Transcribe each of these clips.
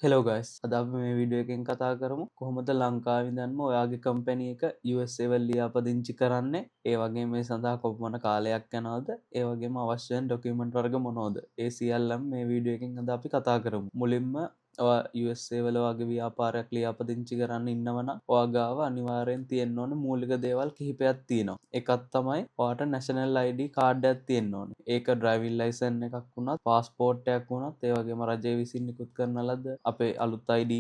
Hello guys අද අපි මේ වීඩියෝ එකෙන් කතා කරමු කොහොමද ලංකාවේ ඉඳන්ම ඔයාගේ කම්පැනි එක USA වල ලියාපදිංචි කරන්නේ ඒ වගේ මේ සඳහා කොපමණ කාලයක් යනවද ඒ වගේම අවශ්‍ය වෙන ඩොකියුමන්ට් වර්ග මොනවද ඒ සියල්ලම මේ වීඩියෝ එකෙන් අද අපි කතා කරමු මුලින්ම ඔයා USA වල වගේ ව්‍යාපාරයක් ලියාපදිංචි කරන්න ඉන්නවනම් ඔයා ගාව අනිවාර්යෙන් තියෙන්න ඕනේ මූලික දේවල් කිහිපයක් තියෙනවා එකක් තමයි ඔයාට national ID කාඩ් එකක් තියෙන්න ඕනේ ඒක ඩ්‍රයිවිං ලයිසන් එකක් වුණත් පාස්පෝර්ට් එකක් වුණත් ඒ වගේම රජය විසින් නිකුත් කරන ලද අපේ අලුත් ID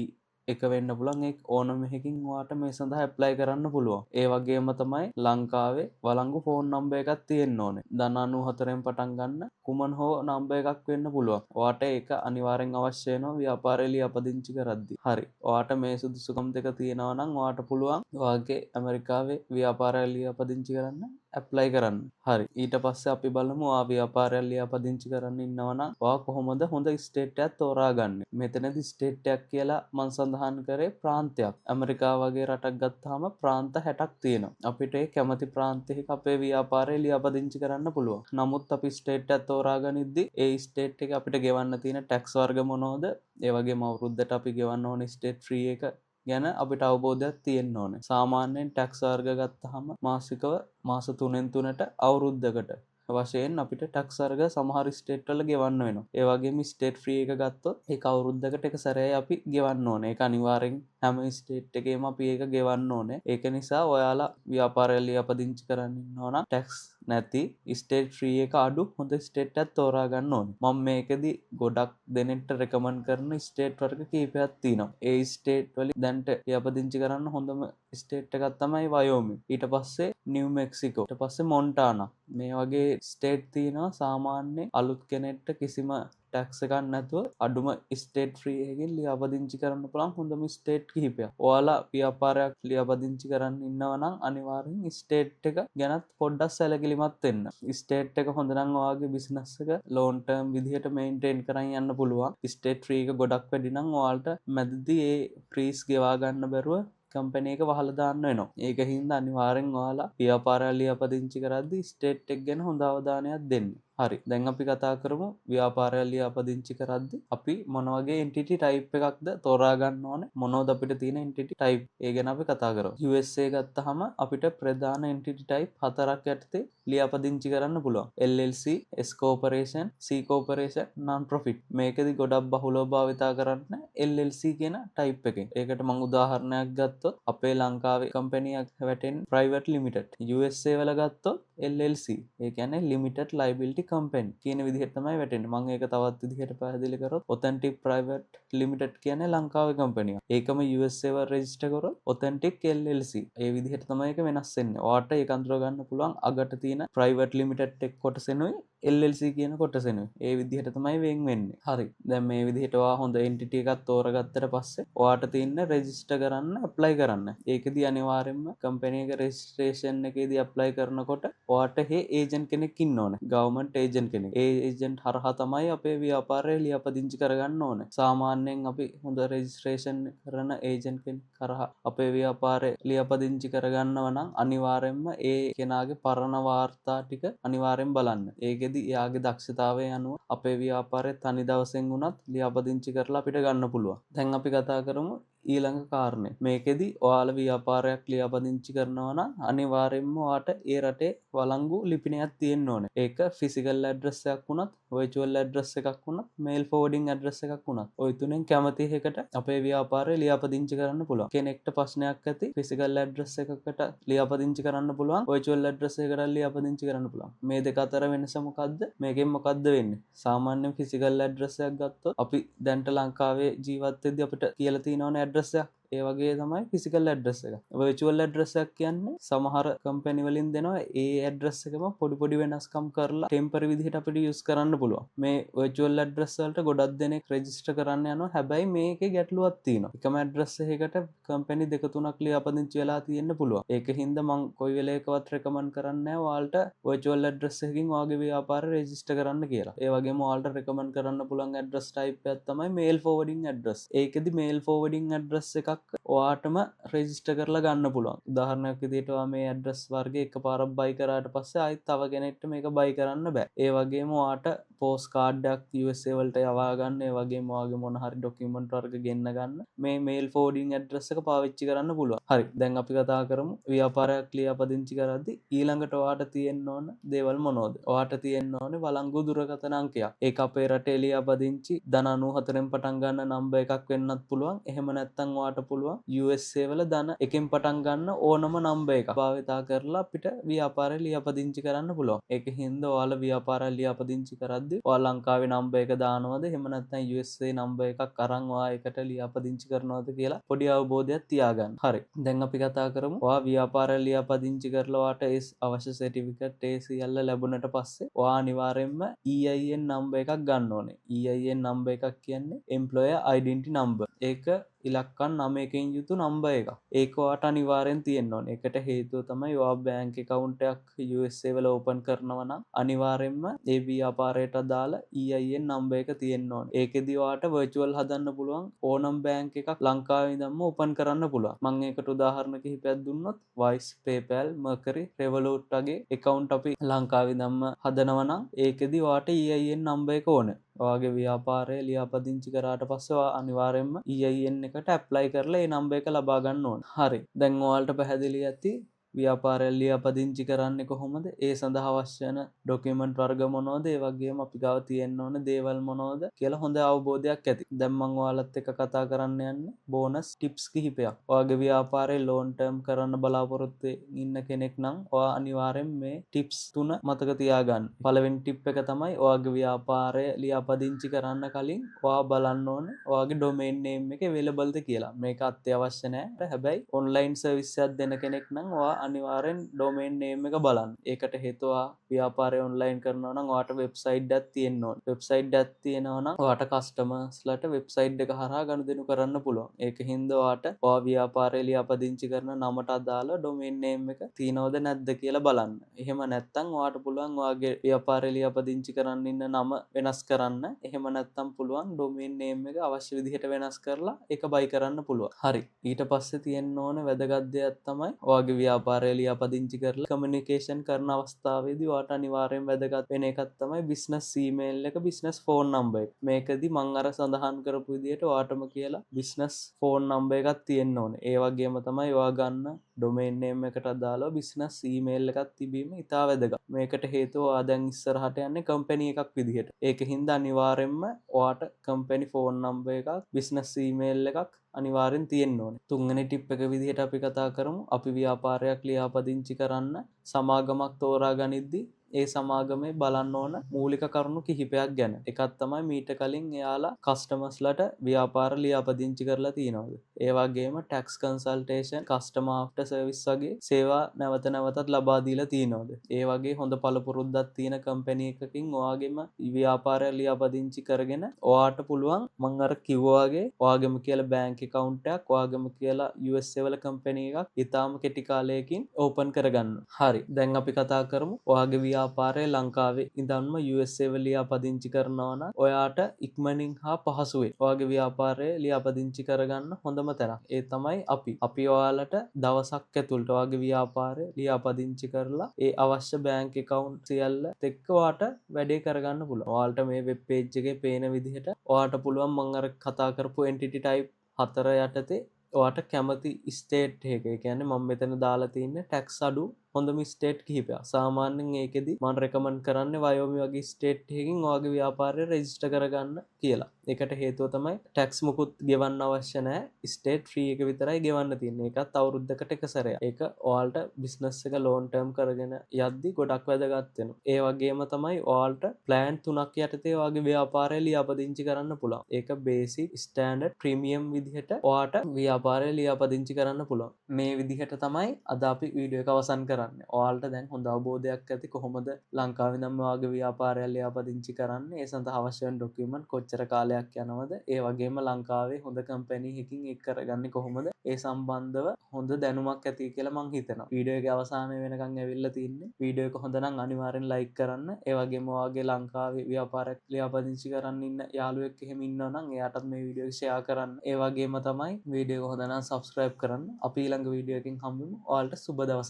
එක වෙන්න පුළුවන් ඒ ඕනම එකකින් ඔයාට මේ සඳහා ඇප්ලයි කරන්න පුළුවන්. ඒ වගේම තමයි ලංකාවේ වළංගු ෆෝන් නම්බර් එකක් තියෙන්න ඕනේ. ධන 94න් පටන් ගන්න කුමන හෝ නම්බර් එකක් වෙන්න පුළුවන්. ඔයාට ඒක අනිවාර්යෙන් අවශ්‍ය වෙනවා ව්‍යාපාරය ලියාපදිංචි කරද්දී. හරි. ඔයාට මේ සුදුසුකම් දෙක තියෙනවා නම් ඔයාට පුළුවන් ඔයාගේ ඇමරිකාවේ ව්‍යාපාරය ලියාපදිංචි කරන්න ඇප්ලයි කරන්න. හරි. ඊට පස්සේ අපි බලමු ඔයා ව්‍යාපාරයක් ලියාපදිංචි කරන්න ඉන්නවා නම් ඔයා කොහොමද හොඳ ස්ටේට් එකක් තෝරාගන්නේ. මෙතනදී ස්ටේට් එකක් කියලා මම සඳහන් කරේ ප්‍රාන්තයක්. ඇමරිකාව වගේ රටක් ගත්තාම ප්‍රාන්ත 60ක් තියෙනවා. අපිට ඒ කැමති ප්‍රාන්තයක අපේ ව්‍යාපාරය ලියාපදිංචි කරන්න පුළුවන්. නමුත් අපි ස්ටේට් එකක් තෝරාගනිද්දී ඒ ස්ටේට් එකේ අපිට ගෙවන්න තියෙන ටැක්ස් වර්ග මොනවද? ඒ වගේම අවුරුද්දට අපි ගෙවන්න ඕනේ ස්ටේට් ෆ්‍රී එක ගැන අපිට අවබෝධයක් තියෙන්න ඕනේ. සාමාන්‍යයෙන් ටැක්ස් වර්ග ගත්තාම මාසිකව මාස 3න් 3ට අවුරුද්දකට වශයෙන් අපිට ටැක්ස් වර්ග සමහර ස්ටේට් වල ගෙවන්න වෙනවා. ඒ වගේම ස්ටේට් ෆ්‍රී එක ගත්තොත් ඒක අවුරුද්දකට එක සැරේ අපි ගෙවන්න ඕනේ. ඒක අනිවාර්යෙන් හැම ස්ටේට් එකේම අපි ඒක ගෙවන්න ඕනේ. ඒක නිසා ඔයාලා ව්‍යාපාරය ලියාපදිංචි කරන්න ඉන්නවා නම් ටැක්ස් නැති ස්ටේට් ෆ්‍රී එක අඩු හොඳ ස්ටේට් එකක් තෝරා ගන්න ඕනේ. මම මේකෙදි ගොඩක් දෙනෙක්ට රෙකමන්ඩ් කරන ස්ටේට් වර්ග කීපයක් තියෙනවා. ඒ ස්ටේට් වලින් දැන්ට ලියාපදිංචි කරන්න හොඳම ස්ටේට් එකක් තමයි වයෝමින්. ඊට පස්සේ නිව් මෙක්සිකෝ. ඊට පස්සේ මොන්ටානා. මේ වගේ ස්ටේට් තියෙනවා සාමාන්‍ය අලුත් කෙනෙක්ට කිසිම ටැක්ස් එකක් නැතුව අඩුම ස්ටේට් ෆ්‍රී එකකින් ලියාපදිංචි කරන්න පුළුවන් හොඳම ස්ටේට් කිහිපයක්. ඔයාලා ව්‍යාපාරයක් ලියාපදිංචි කරන්න ඉන්නවා නම් අනිවාර්යෙන් ස්ටේට් එක ගැනත් පොඩ්ඩක් සැලකිලිමත් වෙන්න. ස්ටේට් එක හොඳ නම් ඔයාගේ බිස්නස් එක ලොන් ටර්ම් විදිහට මේන්ටේන් කරන් යන්න පුළුවන්. ස්ටේට් ෆ්‍රී එක ගොඩක් වැඩි නම් ඔයාලට මැදදී ඒ ෆ්‍රීස් ගෙවා ගන්න බැරුව කම්පැනි එක වහලා දාන්න වෙනවා. ඒක හින්දා අනිවාර්යෙන් ඔයාලා ව්‍යාපාරය ලියාපදිංචි කරද්දී ස්ටේට් එක ගැන හොඳ අවධානයක් දෙන්න. හරි. දැන් අපි කතා කරමු ව්‍යාපාරය ලියාපදිංචි කරද්දී අපි මොන වගේ එන්ටිටි ටයිප් එකක්ද තෝරා ගන්න ඕනේ. මොනවද අපිට තියෙන එන්ටිටි ටයිප්? ඒ ගැන අපි කතා කරමු. USA ගත්තාම අපිට ප්‍රධාන එන්ටිටි ටයිප් හතරක් යටතේ ලියාපදිංචි කරන්න පුළුවන්. LLC, S corporation, C corporation, non profit. මේකෙදි ගොඩක් බහුලව භාවිතා කරන්න LLC කියන ටයිප් එකෙන්. ඒකට මම උදාහරණයක් ගත්තොත් අපේ ලංකාවේ කම්පැනියක් වැටෙන private limited. USA වල ගත්තොත් LLC. ඒ කියන්නේ limited liability company කියන විදිහට තමයි වැටෙන්නේ. මම ඒක තවත් විදිහට පැහැදිලි කරොත් authentic private limited කියන්නේ ලංකාවේ කම්පැනියක්. ඒකම USA වල රෙජිස්ටර් කරොත් authentic LLC. ඒ විදිහට තමයි ඒක වෙනස් වෙන්නේ. ඔයාට ඒක අඳුර ගන්න පුළුවන් අගට තියෙන private limited එක කොටසෙනුයි LLC කියන කොටසෙනුයි. ඒ විදිහට තමයි වෙන් වෙන්නේ. හරි. දැන් මේ විදිහට ඔයා හොඳ entity එකක් තෝරගත්තට පස්සේ ඔයාට තියෙන රෙජිස්ටර් කරන්න apply කරන්න. ඒකෙදි අනිවාර්යයෙන්ම කම්පැනි එක registration එකේදී apply කරනකොට ඔයාට හේ ඒජන්ට් කෙනෙක් ඉන්න ඕනේ. government agent කෙනෙක්. ඒ ඒජන්ට් හරහා තමයි අපේ ව්‍යාපාරය ලියාපදිංචි කරගන්න ඕනේ. සාමාන්‍යයෙන් අපි හොඳ registration කරන ඒජන්ට් කෙනෙක් කරහා අපේ ව්‍යාපාරය ලියාපදිංචි කරගන්නව නම් අනිවාර්යයෙන්ම ඒ කෙනාගේ පරණ වාර්තා ටික අනිවාර්යෙන් බලන්න. ඒකෙදි එයාගේ දක්ෂතාවය අනුව අපේ ව්‍යාපාරය තනි දවසෙන් වුණත් ලියාපදිංචි කරලා අපිට ගන්න පුළුවන්. දැන් අපි කතා කරමු ඊළඟ කාරණය. මේකෙදි ඔයාලා ව්‍යාපාරයක් ලියාපදිංචි කරනවා නම් අනිවාර්යයෙන්ම ඔයාට ඒ රටේ වළංගු ලිපිනයක් තියෙන්න ඕනේ. ඒක ෆිසිකල් ඇඩ්‍රස් එකක් වුණත්, වර්චුවල් ඇඩ්‍රස් එකක් වුණත්, මේල් ෆෝවර්ඩින් ඇඩ්‍රස් එකක් වුණත්, ওই තුනෙන් කැමති එකකට අපේ ව්‍යාපාරය ලියාපදිංචි කරන්න පුළුවන්. කෙනෙක්ට ප්‍රශ්නයක් ඇති ෆිසිකල් ඇඩ්‍රස් එකකට ලියාපදිංචි කරන්න පුළුවන්, වර්චුවල් ඇඩ්‍රස් එකකට ලියාපදිංචි කරන්න පුළුවන්. මේ දෙක අතර වෙනස මොකද්ද? මේකෙන් මොකද්ද වෙන්නේ? සාමාන්‍යයෙන් ෆිසිකල් ඇඩ්‍රස් එකක් ගත්තොත් අපි දැන්ට ලංකාවේ ජීවත් වෙද්දී අපිට කියලා තියෙනවනේ ඇඩ්‍රස් එක. ඒ වගේ තමයි ෆිසිකල් ඇඩ්‍රස් එක. වර්චුවල් ඇඩ්‍රස් එකක් කියන්නේ සමහර කම්පැනි වලින් දෙනවා ඒ ඇඩ්‍රස් එකම පොඩි පොඩි වෙනස්කම් කරලා ටෙම්පරරි විදිහට අපිට යූස් කරන්න පුළුවන්. මේ වර්චුවල් ඇඩ්‍රස් වලට ගොඩක් දෙනෙක් රෙජිස්ටර් කරන්න යනවා. හැබැයි මේකේ ගැටලුවක් තියෙනවා. එකම ඇඩ්‍රස් එකකට කම්පැනි දෙක තුනක් ලියාපදිංචි වෙලා තියෙන්න පුළුවන්. ඒකින්ද මම කොයි වෙලේකවත් රෙකමන්ඩ් කරන්නේ නැහැ ඔයාලට වර්චුවල් ඇඩ්‍රස් එකකින් ඔයාගේ ව්‍යාපාරය රෙජිස්ටර් කරන්න කියලා. ඒ වගේම ඔයාලට රෙකමන්ඩ් කරන්න පුළුවන් ඇඩ්‍රස් ටයිප් එකක් තමයි මේල් ෆෝවර්ඩින් ඇඩ්‍රස්. ඒකෙදි මේල් ෆෝවර්ඩින් ඇඩ්‍රස් එකක් ඔයාටම රෙජිස්ටර් කරලා ගන්න පුළුවන්. උදාහරණයක් විදිහට ඔයා මේ ඇඩ්‍රස් වර්ගය එකපාරක් බයි කරාට පස්සේ ආයෙත් තව කෙනෙක්ට මේක බයි කරන්න බෑ. ඒ වගේම ඔයාට පෝස් කාඩ්ඩක් USA වලට යවා ගන්න ඒ වගේම ඔයාගේ මොන හරි ඩොකියුමන්ට් වර්ග ගෙන්න ගන්න මේ මේල් ෆෝඩින් ඇඩ්‍රස් එක පාවිච්චි කරන්න පුළුවන්. හරි. දැන් අපි කතා කරමු ව්‍යාපාරයක් ලියාපදිංචි කරද්දී ඊළඟට ඔයාට තියෙන්න ඕන දේවල් මොනවද? ඔයාට තියෙන්න ඕනේ වළංගු දුරකථන අංකයක්. ඒක අපේ රටේ ලියාපදිංචි ධන 94න් පටන් ගන්න නම්බර් එකක් වෙන්නත් පුළුවන්. එහෙම නැත්නම් ඔයාට පුළුවන් USA වල ධන 1න් පටන් ගන්න ඕනම නම්බර් එකක් භාවිතා කරලා අපිට ව්‍යාපාරය ලියාපදිංචි කරන්න පුළුවන්. ඒක හින්දා ඔයාලා ව්‍යාපාරය ලියාපදිංචි කරද්දී ඔයාලා ලංකාවේ නම්බර් එක දානවද? එහෙම නැත්නම් USA නම්බර් එකක් අරන් ඔයා ඒකට ලියාපදිංචි කරනවද කියලා පොඩි අවබෝධයක් තියාගන්න. හරි. දැන් අපි කතා කරමු. ඔයා ව්‍යාපාරය ලියාපදිංචි කරලා ඔයාට ඒ අවශ්‍ය සර්ටිෆිකේට් ඒ සියල්ල ලැබුණට පස්සේ ඔයා අනිවාර්යයෙන්ම EIN නම්බර් එකක් ගන්න ඕනේ. EIN නම්බර් එකක් කියන්නේ Employer Identity Number. ඒක ඉලක්කම් 9කින් යුතු නම්බර් එකක්. ඒක ඔයාට අනිවාර්යෙන් තියෙන්න ඕනේ. ඒකට හේතුව තමයි ඔයා බැංක් account එකක් USA වල ඕපන් කරනවා නම් අනිවාර්යෙන්ම ඒ ව්‍යාපාරයට අදාළ EIN නම්බර් එක තියෙන්න ඕනේ. ඒකෙදි ඔයාට virtual හදන්න පුළුවන් ඕනම් බැංක් එකක් ලංකාවේ ඉඳන්ම ඕපන් කරන්න පුළුවන්. මම ඒකට උදාහරණ කිහිපයක් දුන්නොත් Wise, PayPal, Mercury, Revolut වගේ account අපි ලංකාවේ ඉඳන්ම හදනවා නම් ඒකෙදි ඔයාට EIN නම්බර් එක ඕනේ. ඔයාගේ ව්‍යාපාරය ලියාපදිංචි කරාට පස්සේ ඔයා අනිවාර්යයෙන්ම EIN එකට ඇප්ලයි කරලා ඒ නම්බර් එක ලබා ගන්න ඕන. හරි. දැන් ඔයාලට පැහැදිලි ඇති ව්‍යාපාරය ලියාපදිංචි කරන්නේ කොහොමද? ඒ සඳහා අවශ්‍ය වෙන ඩොකියුමන්ට් වර්ග මොනවද? ඒ වගේම අපි ගාව තියෙන්න ඕන දේවල් මොනවද කියලා හොඳ අවබෝධයක් ඇති. දැන් මම ඔයාලත් එක්ක කතා කරන්න යන්නේ බෝනස් ටිප්ස් කිහිපයක්. ඔයාගේ ව්‍යාපාරේ ලොන් ටර්ම් කරන්න බලාපොරොත්තු ඉන්න කෙනෙක් නම් ඔයා අනිවාර්යෙන් මේ ටිප්ස් 3 මතක තියාගන්න. පළවෙනි ටිප් එක තමයි ඔයාගේ ව්‍යාපාරය ලියාපදිංචි කරන්න කලින් ඔයා බලන්න ඕනේ ඔයාගේ ඩොමේන් නේම් එක available ද කියලා. මේක අත්‍යවශ්‍ය නැහැ. හැබැයි ඔන්ලයින් සර්විස් එකක් දෙන කෙනෙක් නම් ඔයා අනිවාර්යෙන් ඩොමේන් නේම් එක බලන්න. ඒකට හේතුව ව්‍යාපාරය ඔන්ලයින් කරනවා නම් ඔයාට වෙබ්සයිට් එකක් තියෙන්න ඕන. වෙබ්සයිට් එකක් තියෙනවා නම් ඔයාට කස්ටමර්ස්ලාට වෙබ්සයිට් එක හරහා ගනුදෙනු කරන්න පුළුවන්. ඒක හින්දා ඔයාට ඔයා ව්‍යාපාරය ලියාපදිංචි කරන නමට අදාළ ඩොමේන් නේම් එක තියෙනවද නැද්ද කියලා බලන්න. එහෙම නැත්නම් ඔයාට පුළුවන් ඔයාගේ ව්‍යාපාරය ලියාපදිංචි කරන්න ඉන්න නම වෙනස් කරන්න. එහෙම නැත්නම් පුළුවන් ඩොමේන් නේම් එක අවශ්‍ය විදිහට වෙනස් කරලා ඒක බයි කරන්න පුළුවන්. හරි. ඊට පස්සේ තියෙන්න ඕන වැදගත් දෙයක් තමයි ඔයාගේ ව්‍යාපාරය ලියාපදිංචි කරලා කමියුනිකේෂන් කරන අවස්ථාවේදී ඔයාට අනිවාර්යෙන් වැදගත් වෙන එකක් තමයි බිස්නස් ඊමේල් එක, බිස්නස් ෆෝන් නම්බර් එක. මේකදී මම අර සඳහන් කරපු විදිහට ඔයාටම කියලා බිස්නස් ෆෝන් නම්බර් එකක් තියෙන්න ඕනේ. ඒ වගේම තමයි ඔයා ගන්න ඩොමේන් නේම් එකට අදාළව බිස්නස් ඊමේල් එකක් තිබීම ඉතා වැදගත්. මේකට හේතුව ඔයා දැන් ඉස්සරහට යන්නේ කම්පැනි එකක් විදිහට. ඒක හින්දා අනිවාර්යෙන්ම ඔයාට කම්පැනි ෆෝන් නම්බර් එකක්, බිස්නස් ඊමේල් එකක් අනිවාර්යෙන් තියෙන්න ඕනේ. තුන්වෙනි ටිප් එක විදිහට අපි කතා කරමු. අපි ව්‍යාපාරයක් ලියාපදිංචි කරන්න සමාගමක් තෝරා ගනිද්දී ඒ සමාගමේ බලන්න ඕන මූලික කරුණු කිහිපයක් ගැන. එකක් තමයි මීට කලින් එයාලා කස්ටමර්ස්ලාට ව්‍යාපාර ලියාපදිංචි කරලා තියෙනවද? ඒ වගේම tax consultation, customer after service වගේ සේවා නැවත නැවතත් ලබා දීලා තියෙනවද? ඒ වගේ හොඳ පළපුරුද්දක් තියෙන කම්පැනි එකකින් ඔයාගේම ව්‍යාපාරය ලියාපදිංචි කරගෙන ඔයාට පුළුවන් මම අර කිව්වා වගේ ඔයාගේම කියලා බැංක් account එකක්, ඔයාගේම කියලා USA වල කම්පැනි එකක් ඊටාම කෙටි කාලයකින් ඕපන් කරගන්න. හරි. දැන් අපි කතා කරමු ඔයාගේ ව්‍යාපාරය ලංකාවේ ඉඳන්ම USA වල ලියාපදිංචි කරනවා නම් ඔයාට ඉක්මනින් හා පහසුවෙන් ඔයාගේ ව්‍යාපාරය ලියාපදිංචි කරගන්න හොඳම තැනක්. ඒ තමයි අපි ඔයාලට දවසක් ඇතුළත ඔයාගේ ව්‍යාපාරය ලියාපදිංචි කරලා ඒ අවශ්‍ය බැංක් account සියල්ල එක්ක ඔයාට වැඩේ කරගන්න පුළුවන්. ඔයාලට මේ වෙබ් page එකේ පේන විදිහට ඔයාට පුළුවන් මම අර කතා කරපු entity type 4 යටතේ ඔයාට කැමති ස්ටේට් එක. ඒ කියන්නේ මම මෙතන දාලා තියෙන්නේ ටැක්ස් අඩු හොඳම ස්ටේට් කිහිපයක්. සාමාන්‍යයෙන් ඒකෙදි මම රෙකමන්ඩ් කරන්නේ වයෝමි වගේ ස්ටේට් එකකින් ඔයාගේ ව්‍යාපාරය රෙජිස්ටර් කරගන්න කියලා. ඒකට හේතුව තමයි ටැක්ස් මුකුත් ගෙවන්න අවශ්‍ය නැහැ. ස්ටේට් ෆ්‍රී එක විතරයි ගෙවන්න තියෙන්නේ. ඒකත් අවුරුද්දකට එක සැරයක්. ඒක ඔයාලට බිස්නස් එක ලොන් ටර්ම් කරගෙන යද්දි ගොඩක් වැදගත් වෙනවා. ඒ වගේම තමයි ඔයාලට ප්ලෑන් 3ක් යටතේ ඔයාගේ ව්‍යාපාරය ලියාපදිංචි කරන්න පුළුවන්. ඒක බේසික්, ස්ටෑන්ඩඩ්, ප්‍රීමියම් විදිහට ඔයාට ව්‍යාපාරය ලියාපදිංචි කරන්න පුළුවන්. මේ විදිහට තමයි අද අපි වීඩියෝ එක අවසන් කරන්නේ. ඔයාලට දැන් හොඳ අවබෝධයක් ඇති කොහොමද ලංකාවේ ඉඳන් ඔයාගේ ව්‍යාපාරය ලියාපදිංචි කරන්නේ, ඒ සඳහා අවශ්‍ය වෙන ඩොකියුමන්ට් කොච්චර කාලයක් යනවද, ඒ වගේම ලංකාවේ හොඳ කම්පැනි එකකින් එක් කරගන්නේ කොහොමද, ඒ සම්බන්ධව හොඳ දැනුමක් ඇති කියලා මං හිතනවා. වීඩියෝ එක අවසානයේ වෙනකන් ඇවිල්ලා තින්නේ. වීඩියෝ එක හොඳ නම් අනිවාර්යෙන් ලයික් කරන්න. ඒ වගේම ඔයාගේ ලංකාවේ ව්‍යාපාරයක් ලියාපදිංචි කරන්න ඉන්න යාළුවෙක් එහෙම ඉන්නවා නම් එයාටත් මේ වීඩියෝ එක ෂෙයා කරන්න. ඒ වගේම තමයි වීඩියෝ එක හොඳ නම් subscribe කරන්න. අපි ඊළඟ වීඩියෝ එකකින් හම්බෙමු. ඔයාලට සුබ දවසක්.